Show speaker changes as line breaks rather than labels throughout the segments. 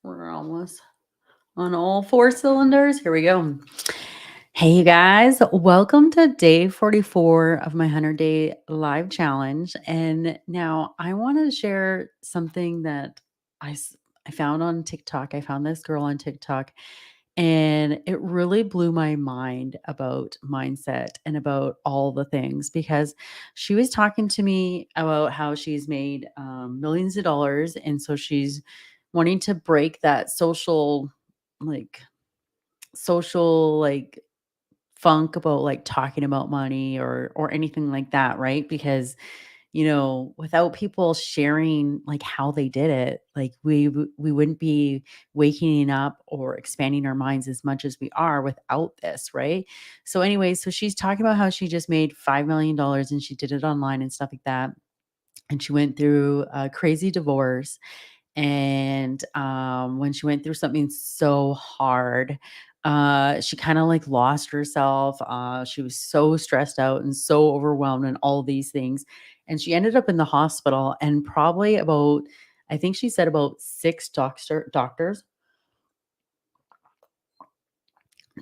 We're almost on all four cylinders. Here we go. Hey, you guys. Welcome to day 44 of my 100-day live challenge. And now I want to share something that I, s- I found on TikTok. I found this girl on TikTok, and it really blew my mind about mindset and about all the things because she was talking to me about how she's made millions of dollars. And so she's wanting to break that like, social funk about like talking about money or anything like that, right? Because without people sharing like how they did it, like we wouldn't be waking up or expanding our minds as much as we are without this, right? So anyway, so she's talking about how she just made $5 million and she did it online and stuff like that. And she went through a crazy divorce, and when she went through something so hard, she kind of like lost herself. She was so stressed out and so overwhelmed and all these things. And she ended up in the hospital, and probably about, I think she said about six doctors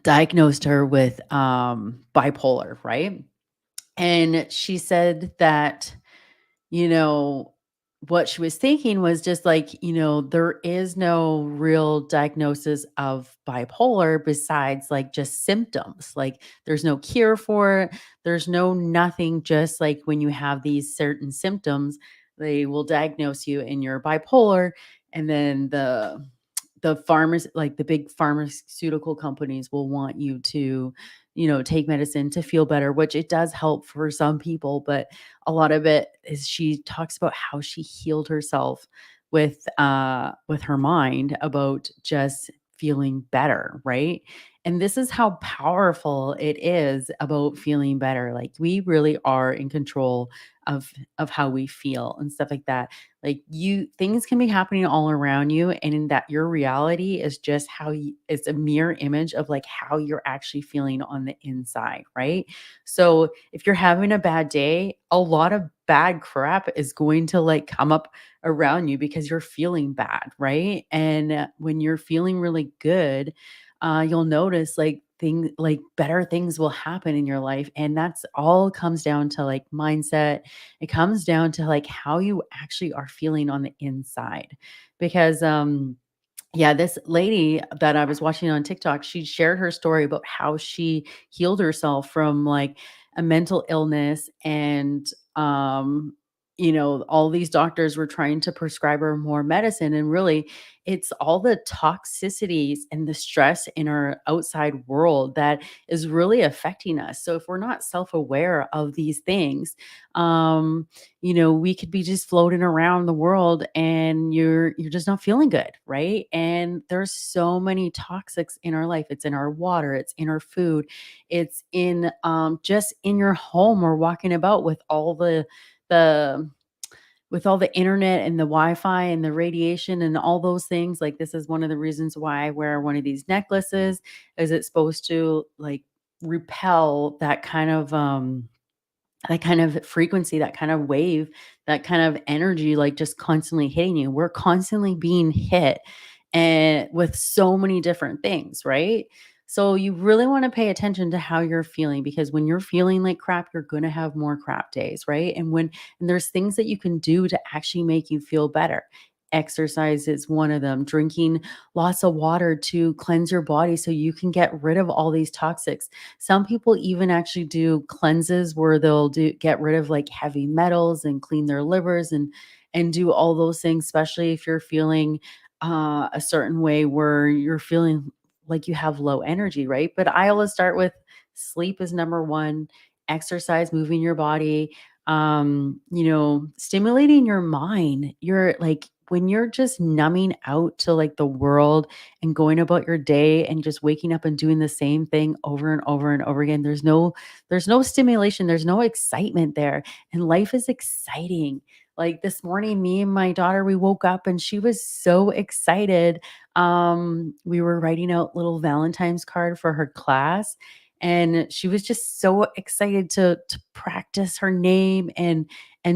diagnosed her with bipolar, right? And she said that you know, what she was thinking was just like, there is no real diagnosis of bipolar besides like just symptoms. Like there's no cure for it. There's no nothing, just like when you have these certain symptoms, they will diagnose you and you're bipolar. And then the farmers, like the big pharmaceutical companies, will want you to take medicine to feel better, which it does help for some people. But a lot of it is, she talks about how she healed herself with her mind about just feeling better, right? And this is how powerful it is about feeling better. Like we really are in control of how we feel and stuff like that. Like you, things can be happening all around you, and in that your reality is just it's a mirror image of like how you're actually feeling on the inside, right? So if you're having a bad day, a lot of bad crap is going to like come up around you because you're feeling bad, right? And when you're feeling really good, you'll notice like things, like better things will happen in your life. And that's all comes down to like mindset. It comes down to like how you actually are feeling on the inside. Because yeah, this lady that I was watching on TikTok, she shared her story about how she healed herself from like a mental illness. And all these doctors were trying to prescribe her more medicine, and really it's all the toxicities and the stress in our outside world that is really affecting us. So if we're not self-aware of these things, um we could be just floating around the world and you're just not feeling good, right? And there's so many toxics in our life. It's in our water, it's in our food, it's in just in your home or walking about the with all the internet and the Wi-Fi and the radiation and all those things. Like this is one of the reasons why I wear one of these necklaces, is it's supposed to like repel that kind of frequency, that kind of wave, that kind of energy, like just constantly hitting you. We're constantly being hit and with so many different things, right? So you really want to pay attention to how you're feeling, because when you're feeling like crap, you're going to have more crap days, right? And there's things that you can do to actually make you feel better. Exercise is one of them. Drinking lots of water to cleanse your body so you can get rid of all these toxics. Some people even actually do cleanses where they'll do get rid of like heavy metals and clean their livers and do all those things, especially if you're feeling a certain way where you're feeling like you have low energy, right? But I always start with sleep is number one, exercise, moving your body, stimulating your mind. You're like, when you're just numbing out to like the world and going about your day and just waking up and doing the same thing over and over and over again, there's no stimulation, there's no excitement there. And life is exciting. Like this morning, me and my daughter, we woke up and she was so excited. We were writing out little Valentine's card for her class, and she was just so excited to practice her name and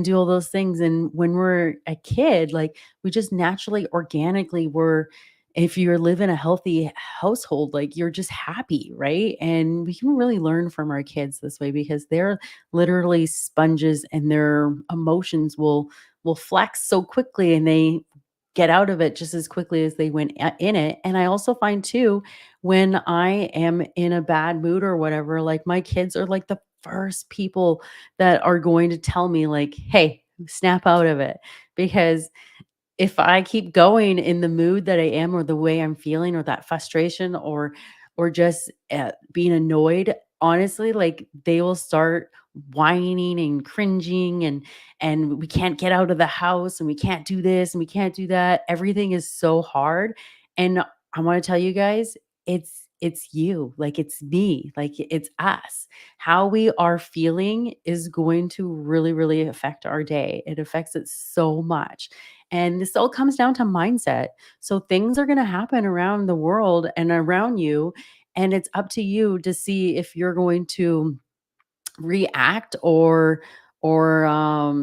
do all those things. And when we're a kid, like we just naturally organically were if you live in a healthy household, like you're just happy, right? And we can really learn from our kids this way because they're literally sponges and their emotions will flex so quickly and they get out of it just as quickly as they went in it. And I also find too, when I am in a bad mood or whatever, like my kids are like the first people that are going to tell me like, "Hey, snap out of it." Because if I keep going in the mood that I am or the way I'm feeling or that frustration or just, being annoyed, honestly, like, they will start whining and cringing and we can't get out of the house and we can't do this and we can't do that. Everything is so hard, and I wanna tell you guys, it's you, like, it's me, like, it's us. How we are feeling is going to really, really affect our day. It affects it so much. And this all comes down to mindset. So things are going to happen around the world and around you. And it's up to you to see if you're going to react or or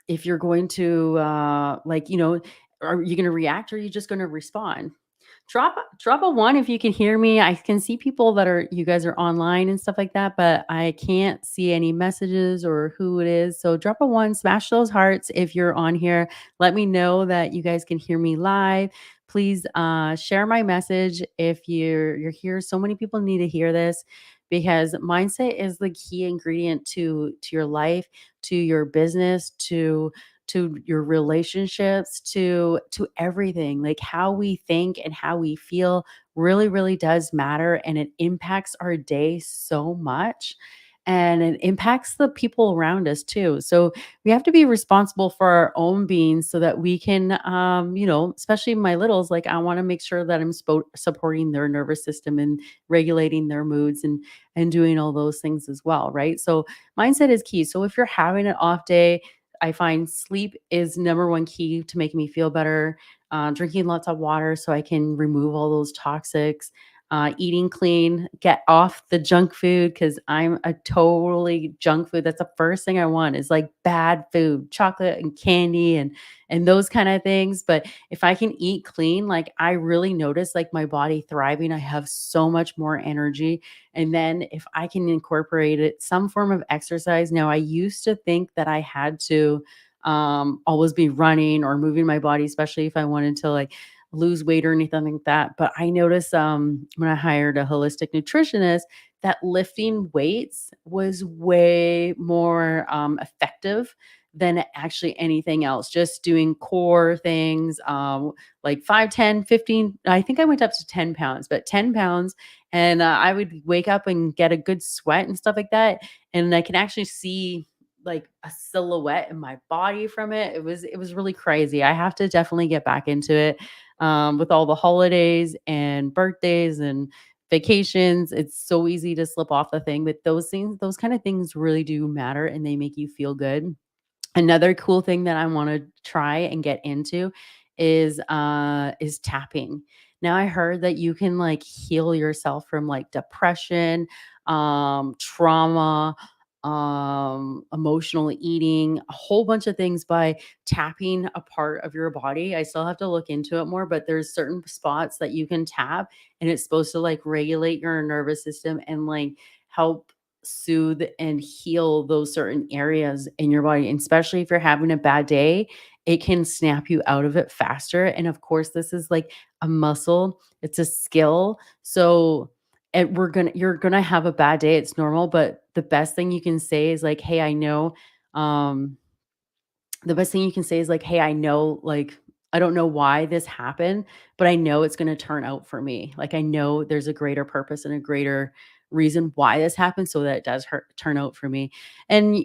if you're going to like, are you going to react or are you just going to respond? Drop a 1 if you can hear me. I can see people that are you guys are online and stuff like that, but I can't see any messages or who it is. So drop a 1, smash those hearts if you're on here. Let me know that you guys can hear me live. Please share my message if you're here. So many people need to hear this because mindset is the key ingredient to your life, to your business, to your relationships, to everything. Like how we think and how we feel really, really does matter. And it impacts our day so much. And it impacts the people around us too. So we have to be responsible for our own being so that we can, especially my littles, like I want to make sure that I'm supporting their nervous system and regulating their moods and doing all those things as well. Right. So mindset is key. So if you're having an off day, I find sleep is number one key to making me feel better. Drinking lots of water so I can remove all those toxics. Eating clean, get off the junk food because I'm a totally junk food. That's the first thing I want is like bad food, chocolate and candy and those kind of things. But if I can eat clean, like I really notice like my body thriving. I have so much more energy. And then if I can incorporate it, some form of exercise. Now, I used to think that I had to always be running or moving my body, especially if I wanted to like lose weight or anything like that. But I noticed when I hired a holistic nutritionist that lifting weights was way more effective than actually anything else. Just doing core things like 5, 10, 15. I think I went up to 10 pounds, but 10 pounds and I would wake up and get a good sweat and stuff like that, and I can actually see like a silhouette in my body from it. It was really crazy. I have to definitely get back into it. With all the holidays and birthdays and vacations, it's so easy to slip off the thing. But those things, those kind of things really do matter and they make you feel good. Another cool thing that I wanna try and get into is tapping. Now I heard that you can, like, heal yourself from, like, depression, trauma, emotional eating, a whole bunch of things by tapping a part of your body. I still have to look into it more, but there's certain spots that you can tap, and it's supposed to, like, regulate your nervous system and, like, help soothe and heal those certain areas in your body. And especially if you're having a bad day, it can snap you out of it faster. And of course, this is like a muscle, it's a skill. So you're gonna have a bad day. It's normal, but the best thing you can say is like, hey, I know um the best thing you can say is like, "Hey, I know, like, I don't know why this happened, but I know it's gonna turn out for me. Like, I know there's a greater purpose and a greater reason why this happened so that it does turn out for me." And,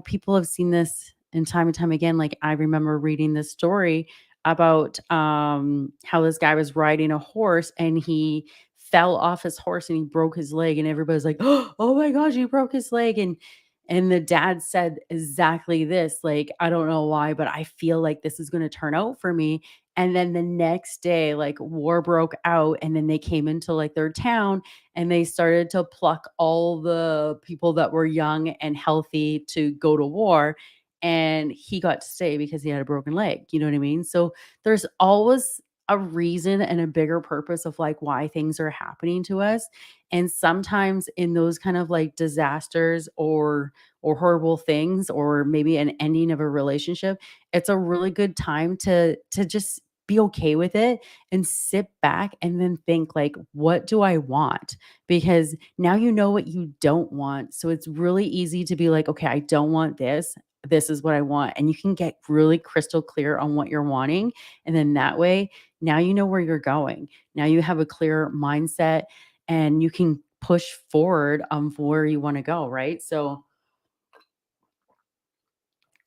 people have seen this in time and time again. Like, I remember reading this story about, how this guy was riding a horse and he fell off his horse and he broke his leg, and everybody's like, "Oh my gosh, he broke his leg," and the dad said exactly this, like, "I don't know why, but I feel like this is gonna turn out for me." And then the next day, like, war broke out, and then they came into, like, their town, and they started to pluck all the people that were young and healthy to go to war, and he got to stay because he had a broken leg, you know what I mean? So, there's always a reason and a bigger purpose of like why things are happening to us. And sometimes in those kind of like disasters or horrible things or maybe an ending of a relationship, it's a really good time to just be okay with it and sit back and then think like, what do I want? Because now you know what you don't want. So it's really easy to be like, okay, I don't want this. This is what I want. And you can get really crystal clear on what you're wanting. And then that way, now you know where you're going. Now you have a clear mindset and you can push forward for where you want to go. Right. So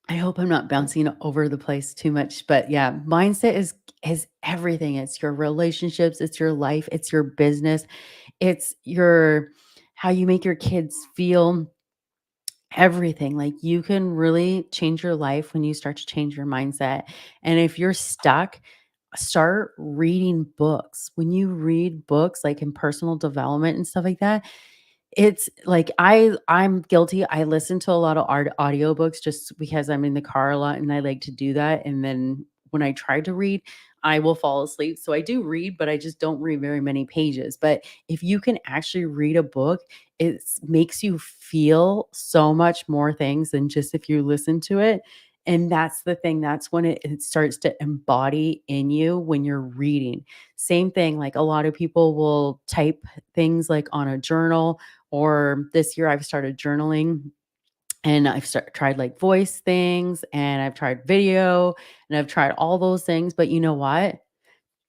I hope I'm not bouncing over the place too much, but yeah, mindset is everything. It's your relationships, it's your life, it's your business, it's your how you make your kids feel, everything. Like you can really change your life when you start to change your mindset. And if you're stuck, start reading books. When you read books like in personal development and stuff like that, it's like I'm guilty. I listen to a lot of audiobooks just because I'm in the car a lot and I like to do that. And then when I try to read, I will fall asleep. So I do read, but I just don't read very many pages. But if you can actually read a book, it makes you feel so much more things than just if you listen to it. And that's the thing. That's when it starts to embody in you when you're reading. Same thing, like a lot of people will type things like on a journal, or this year I've started journaling and tried like voice things and I've tried video and I've tried all those things. But you know what?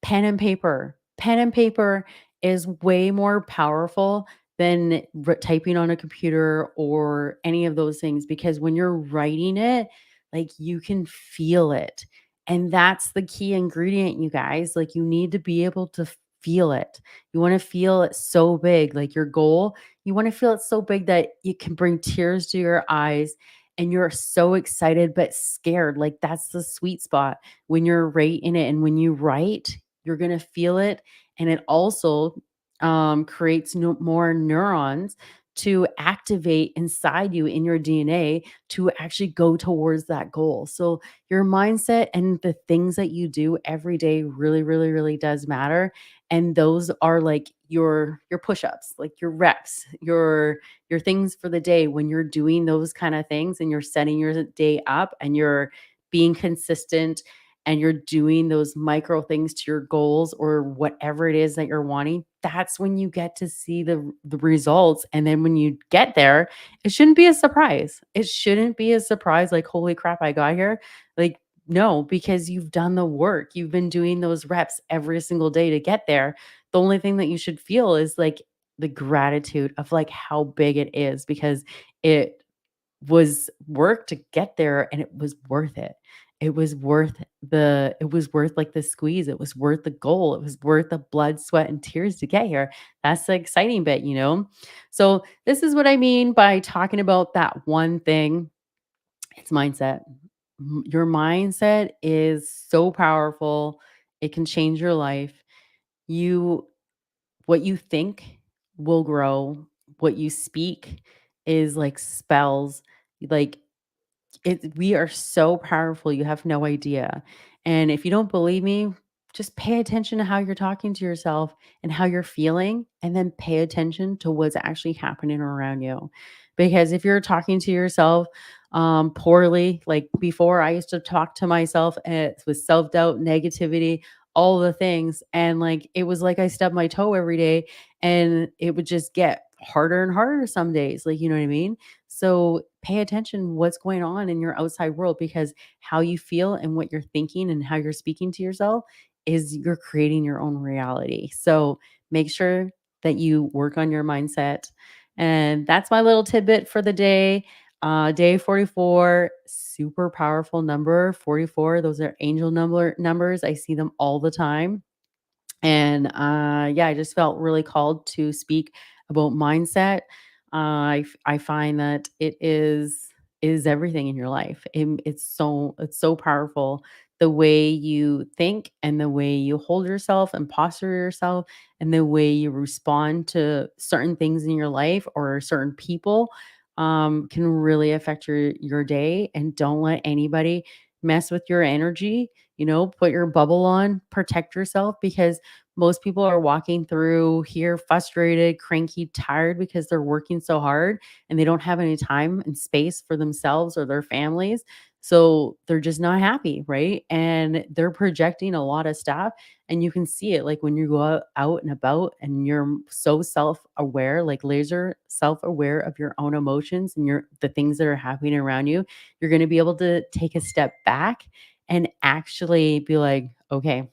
Pen and paper. Pen and paper is way more powerful than typing on a computer or any of those things because when you're writing it, like you can feel it. And that's the key ingredient, you guys. Like you need to be able to feel it. You want to feel it so big, like your goal. You want to feel it so big that you can bring tears to your eyes and you're so excited but scared. Like that's the sweet spot when you're right in it. And when you write, you're going to feel it. And it also creates more neurons to activate inside you in your DNA to actually go towards that goal. So your mindset and the things that you do every day really, really, really does matter. And those are like your push-ups, like your reps, your things for the day when you're doing those kind of things and you're setting your day up and you're being consistent and you're doing those micro things to your goals or whatever it is that you're wanting, that's when you get to see the results. And then when you get there, it shouldn't be a surprise. It shouldn't be a surprise like, holy crap, I got here. Like, no, because you've done the work. You've been doing those reps every single day to get there. The only thing that you should feel is like the gratitude of like how big it is because it was work to get there and it was worth it. It was worth like the squeeze. It was worth the goal. It was worth the blood, sweat, and tears to get here. That's the exciting bit, you know? So this is what I mean by talking about that one thing. It's mindset. Your mindset is so powerful. It can change your life. You what you think will grow. What you speak is like spells. Like we are so powerful, you have no idea. And if you don't believe me, just pay attention to how you're talking to yourself and how you're feeling, and then pay attention to what's actually happening around you. Because if you're talking to yourself poorly, like before, I used to talk to myself with self doubt, negativity, all the things. And like it was like I stubbed my toe every day, and it would just get harder and harder some days. Like, you know what I mean? So pay attention what's going on in your outside world because how you feel and what you're thinking and how you're speaking to yourself is you're creating your own reality. So make sure that you work on your mindset. And that's my little tidbit for the day. Day 44, super powerful number 44. Those are angel numbers. I see them all the time. And yeah, I just felt really called to speak about mindset. I find that it is everything in your life. It's so powerful the way you think and the way you hold yourself and posture yourself and the way you respond to certain things in your life or certain people can really affect your day. And don't let anybody mess with your energy, put your bubble on, protect yourself because most people are walking through here frustrated, cranky, tired because they're working so hard and they don't have any time and space for themselves or their families. So they're just not happy, right? And they're projecting a lot of stuff and you can see it like when you go out and about and you're so self-aware, like laser self-aware of your own emotions and the things that are happening around you, you're going to be able to take a step back and actually be like, okay,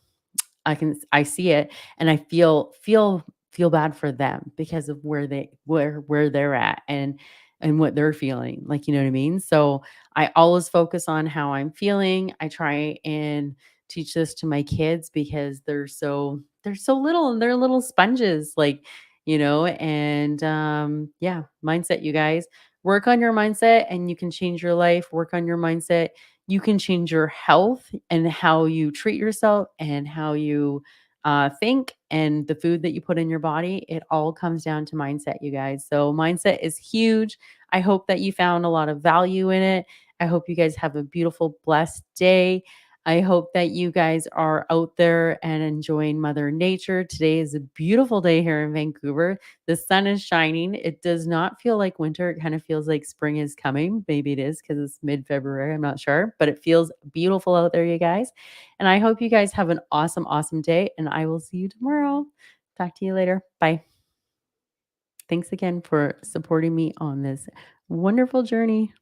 I see it and I feel bad for them because of where they're at and what they're feeling. Like, you know what I mean? So I always focus on how I'm feeling. I try and teach this to my kids because they're so little and they're little sponges, like, and yeah, mindset, you guys. Work on your mindset and you can change your life. Work on your mindset, you can change your health and how you treat yourself and how you think and the food that you put in your body. It all comes down to mindset, you guys. So, mindset is huge. I hope that you found a lot of value in it. I hope you guys have a beautiful, blessed day. I hope that you guys are out there and enjoying Mother Nature. Today is a beautiful day here in Vancouver. The sun is shining. It does not feel like winter. It kind of feels like spring is coming. Maybe it is because it's mid-February. I'm not sure, but it feels beautiful out there, you guys. And I hope you guys have an awesome, awesome day. And I will see you tomorrow. Talk to you later. Bye. Thanks again for supporting me on this wonderful journey.